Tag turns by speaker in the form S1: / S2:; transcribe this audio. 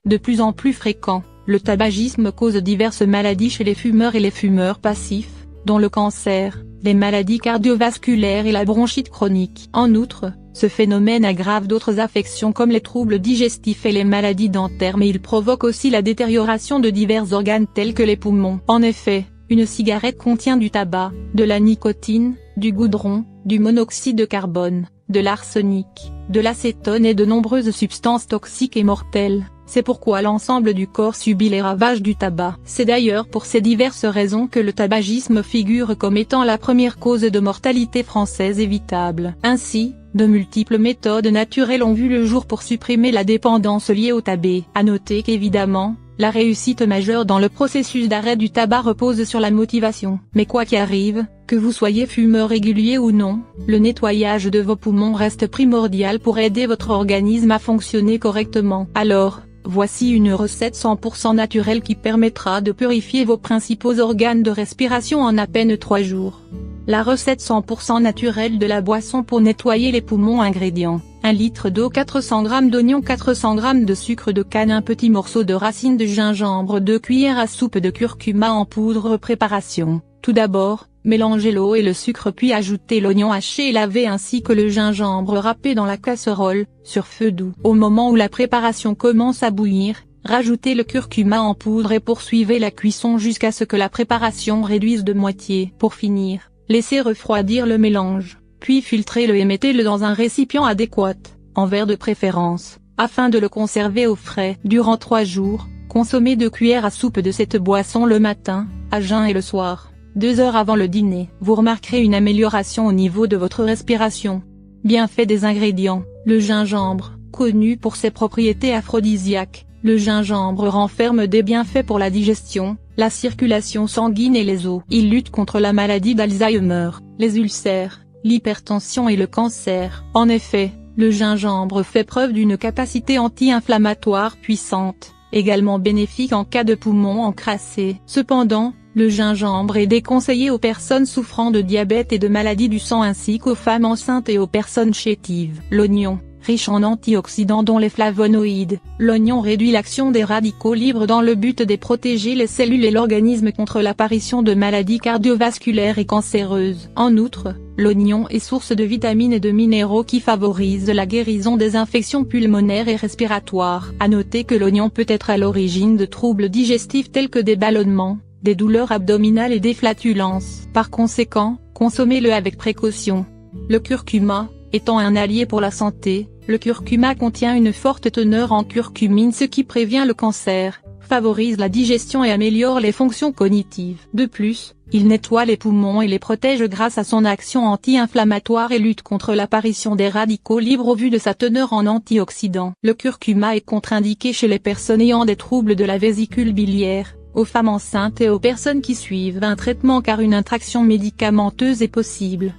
S1: De plus en plus fréquent, le tabagisme cause diverses maladies chez les fumeurs et les fumeurs passifs, dont le cancer, les maladies cardiovasculaires et la bronchite chronique. En outre, ce phénomène aggrave d'autres affections comme les troubles digestifs et les maladies dentaires, mais il provoque aussi la détérioration de divers organes tels que les poumons. En effet, une cigarette contient du tabac, de la nicotine, du goudron, du monoxyde de carbone, de l'arsenic, de l'acétone et de nombreuses substances toxiques et mortelles. C'est pourquoi l'ensemble du corps subit les ravages du tabac. C'est d'ailleurs pour ces diverses raisons que le tabagisme figure comme étant la première cause de mortalité française évitable. Ainsi, de multiples méthodes naturelles ont vu le jour pour supprimer la dépendance liée au tabac. À noter qu'évidemment, la réussite majeure dans le processus d'arrêt du tabac repose sur la motivation. Mais quoi qu'il arrive, que vous soyez fumeur régulier ou non, le nettoyage de vos poumons reste primordial pour aider votre organisme à fonctionner correctement. Alors, voici une recette 100% naturelle qui permettra de purifier vos principaux organes de respiration en à peine 3 jours. La recette 100% naturelle de la boisson pour nettoyer les poumons. Ingrédients: 1 litre d'eau, 400 g d'oignons, 400 g de sucre de canne, un petit morceau de racine de gingembre, 2 cuillères à soupe de curcuma en poudre. Préparation: tout d'abord, mélangez l'eau et le sucre puis ajoutez l'oignon haché et lavé ainsi que le gingembre râpé dans la casserole, sur feu doux. Au moment où la préparation commence à bouillir, rajoutez le curcuma en poudre et poursuivez la cuisson jusqu'à ce que la préparation réduise de moitié. Pour finir, laissez refroidir le mélange, puis filtrez-le et mettez-le dans un récipient adéquat, en verre de préférence, afin de le conserver au frais. Durant 3 jours, consommez 2 cuillères à soupe de cette boisson le matin, à jeun et le soir, 2 heures avant le dîner. Vous remarquerez une amélioration au niveau de votre respiration. Bienfaits des ingrédients: le gingembre, connu pour ses propriétés aphrodisiaques, le gingembre renferme des bienfaits pour la digestion, la circulation sanguine et les os. Il lutte contre la maladie d'Alzheimer, les ulcères, l'hypertension et le cancer. En effet, le gingembre fait preuve d'une capacité anti-inflammatoire puissante, également bénéfique en cas de poumons encrassés. Cependant, le gingembre est déconseillé aux personnes souffrant de diabète et de maladies du sang ainsi qu'aux femmes enceintes et aux personnes chétives. L'oignon, riche en antioxydants dont les flavonoïdes, l'oignon réduit l'action des radicaux libres dans le but de protéger les cellules et l'organisme contre l'apparition de maladies cardiovasculaires et cancéreuses. En outre, l'oignon est source de vitamines et de minéraux qui favorisent la guérison des infections pulmonaires et respiratoires. À noter que l'oignon peut être à l'origine de troubles digestifs tels que des ballonnements, des douleurs abdominales et des flatulences. Par conséquent, consommez-le avec précaution. Le curcuma, étant un allié pour la santé, le curcuma contient une forte teneur en curcumine, ce qui prévient le cancer, favorise la digestion et améliore les fonctions cognitives. De plus, il nettoie les poumons et les protège grâce à son action anti-inflammatoire et lutte contre l'apparition des radicaux libres au vu de sa teneur en antioxydants. Le curcuma est contre-indiqué chez les personnes ayant des troubles de la vésicule biliaire, aux femmes enceintes et aux personnes qui suivent un traitement car une interaction médicamenteuse est possible.